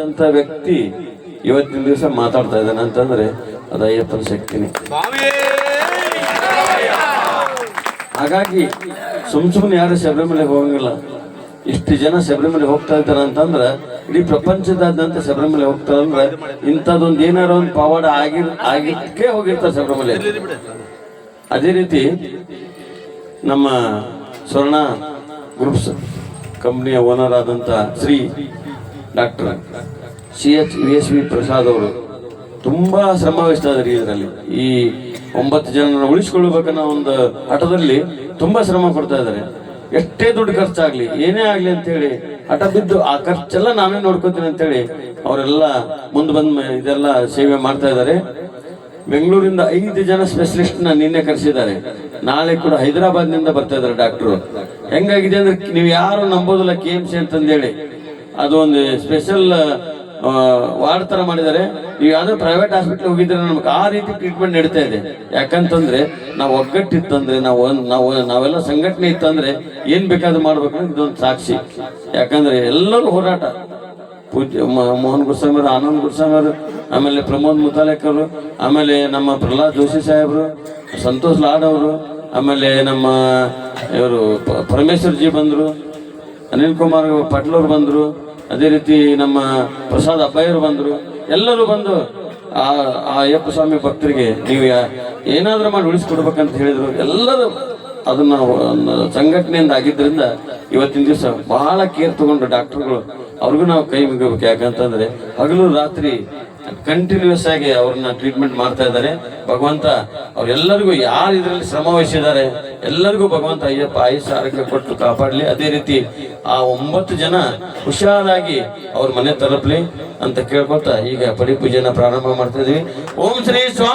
ಅಂತ ವ್ಯಕ್ತಿ ಇವತ್ತಿನ ದಿವಸ ಮಾತಾಡ್ತಾ ಇದ್ದಾನೆ ಅಂತಂದ್ರೆ ಅದು ಅಯ್ಯಪ್ಪನ ಶಕ್ತಿನೇ. ಹಾಗಾಗಿ ಸುಮ್ಮನೆ ಯಾರು ಶಬರಿಮಲೆ ಹೋಗಂಗಿಲ್ಲ. ಇಷ್ಟು ಜನ ಶಬರಿಮಲೆ ಹೋಗ್ತಾ ಇದ್ದಾರೆ ಅಂತಂದ್ರೆ ಇಡೀ ಪ್ರಪಂಚದಾದ್ಯಂತ ಶಬರಿಮಲೆ ಹೋಗ್ತಾರಂದ್ರೆ ಇಂಥದ್ದೊಂದು ಏನಾರ ಒಂದು ಪವಾಡ ಆಗಿದ್ದಕ್ಕೆ ಹೋಗಿರ್ತಾರೆ ಶಬರಿಮಲೆ. ಅದೇ ರೀತಿ ನಮ್ಮ ಸ್ವರ್ಣ ಗ್ರೂಪ್ಸ್ ಕಂಪ್ನಿಯ ಓನರ್ ಆದಂಥ ಶ್ರೀ ಡಾಕ್ಟರ್ CH ಪ್ರಸಾದ್ ಅವರು ತುಂಬಾ ಶ್ರಮ ವಹಿಸ್ತಾ ಇದ್ದಾರೆ. ಇದರಲ್ಲಿ ಈ 9 ಜನರನ್ನು ಉಳಿಸ್ಕೊಳ್ಬೇಕನ್ನೋ ಒಂದು ಹಠದಲ್ಲಿ ತುಂಬಾ ಶ್ರಮ ಪಡ್ತಾ ಇದ್ದಾರೆ. ಎಷ್ಟೇ ದುಡ್ಡು ಖರ್ಚಾಗ್ಲಿ ಏನೇ ಆಗ್ಲಿ ಅಂತೇಳಿ ಹಠ ಬಿದ್ದು ಆ ಖರ್ಚೆಲ್ಲ ನಾನೇ ನೋಡ್ಕೋತೀನಿ ಅಂತೇಳಿ ಅವರೆಲ್ಲ ಮುಂದೆ ಬಂದು ಇದೆಲ್ಲ ಸೇವೆ ಮಾಡ್ತಾ ಇದ್ದಾರೆ. ಬೆಂಗಳೂರಿಂದ 5 ಜನ ಸ್ಪೆಷಲಿಸ್ಟ್ ನ ನಿನ್ನೆ ಕರೆಸಿದ್ದಾರೆ. ನಾಳೆ ಕೂಡ ಹೈದರಾಬಾದ್ ನಿಂದ ಬರ್ತಾ ಇದ್ದಾರೆ ಡಾಕ್ಟರ್. ಹೆಂಗಾಗಿದೆ ಅಂದ್ರೆ ನೀವು ಯಾರು ನಂಬೋದಿಲ್ಲ, KMC ಅಂತಂದೇಳಿ ಅದು ಒಂದು ಸ್ಪೆಷಲ್ ವಾರ್ಡ್ ತರ ಮಾಡಿದ್ದಾರೆ. ನೀವು ಯಾವ್ದೋ ಪ್ರೈವೇಟ್ ಹಾಸ್ಪಿಟಲ್ ಹೋಗಿದ್ರೆ ನಮ್ಗೆ ಆ ರೀತಿ ಟ್ರೀಟ್ಮೆಂಟ್ ನಡೀತಾ ಇದೆ. ಯಾಕಂತಂದ್ರೆ ನಾವು ಒಗ್ಗಟ್ಟಿತ್ತಂದ್ರೆ ನಾವೆಲ್ಲ ಸಂಘಟನೆ ಇತ್ತಂದ್ರೆ ಏನ್ ಬೇಕಾದ್ರೂ ಮಾಡ್ಬೇಕಂದ್ರೆ ಇದೊಂದು ಸಾಕ್ಷಿ. ಯಾಕಂದ್ರೆ ಎಲ್ಲರೂ ಹೋರಾಟ, ಪೂಜ್ಯ ಮೋಹನ್ ಗುರುಸ್ವಾಮಿ ಅವರು, ಆನಂದ್ ಗುರುಸ್ವಾಮಿ ಅವರು, ಆಮೇಲೆ ಪ್ರಮೋದ್ ಮುತಾಲೆಕ್ ಅವರು, ಆಮೇಲೆ ನಮ್ಮ ಪ್ರಹ್ಲಾದ್ ಜೋಶಿ ಸಾಹೇಬರು, ಸಂತೋಷ್ ಲಾಡ್ ಅವರು, ಆಮೇಲೆ ನಮ್ಮ ಇವರು ಪರಮೇಶ್ವರ್ ಜಿ ಬಂದರು, ಅನಿಲ್ ಕುಮಾರ್ ಪಾಟೀಲ್ ಅವರು ಬಂದರು, ಅದೇ ರೀತಿ ನಮ್ಮ ಪ್ರಸಾದ್ ಅಬ್ಬಾಯರು ಬಂದರು. ಎಲ್ಲರೂ ಬಂದು ಆ ಅಯ್ಯಪ್ಪ ಸ್ವಾಮಿ ಭಕ್ತರಿಗೆ ನೀವು ಏನಾದ್ರೂ ಮಾಡಿ ಉಳಿಸ್ಕೊಡ್ಬೇಕಂತ ಹೇಳಿದ್ರು. ಎಲ್ಲರೂ ಅದನ್ನ ಸಂಘಟನೆಯಿಂದ ಆಗಿದ್ದರಿಂದ ಇವತ್ತಿನ ದಿವಸ ಬಹಳ ಕೇರ್ ತಗೊಂಡು ಡಾಕ್ಟರ್ಗಳು ಅವ್ರಿಗೂ ನಾವು ಕೈ ಮುಗಿಬೇಕು. ಯಾಕಂತಂದ್ರೆ ಹಗಲು ರಾತ್ರಿ ಕಂಟಿನ್ಯೂಸ್ ಆಗಿ ಅವ್ರನ್ನ ಟ್ರೀಟ್ಮೆಂಟ್ ಮಾಡ್ತಾ ಇದ್ದಾರೆ. ಭಗವಂತ ಅವ್ರೆಲ್ಲರಿಗೂ ಯಾರು ಇದರಲ್ಲಿ ಶ್ರಮ ವಹಿಸಿದ್ದಾರೆ ಎಲ್ಲರಿಗೂ ಭಗವಂತ ಅಯ್ಯಪ್ಪ ಆಯುಷ್ಯ ಆರೋಗ್ಯ ಕೊಟ್ಟು ಕಾಪಾಡಲಿ. ಅದೇ ರೀತಿ ಆ 9 ಜನ ಹುಷಾರಾಗಿ ಅವ್ರ ಮನೆ ತಲುಪಲಿ ಅಂತ ಕೇಳ್ಕೊತಾ ಈಗ ಪಡಿ ಪೂಜೆನ ಪ್ರಾರಂಭ ಮಾಡ್ತಾ ಇದೀವಿ. ಓಂ ಶ್ರೀ ಸ್ವಾಮಿ.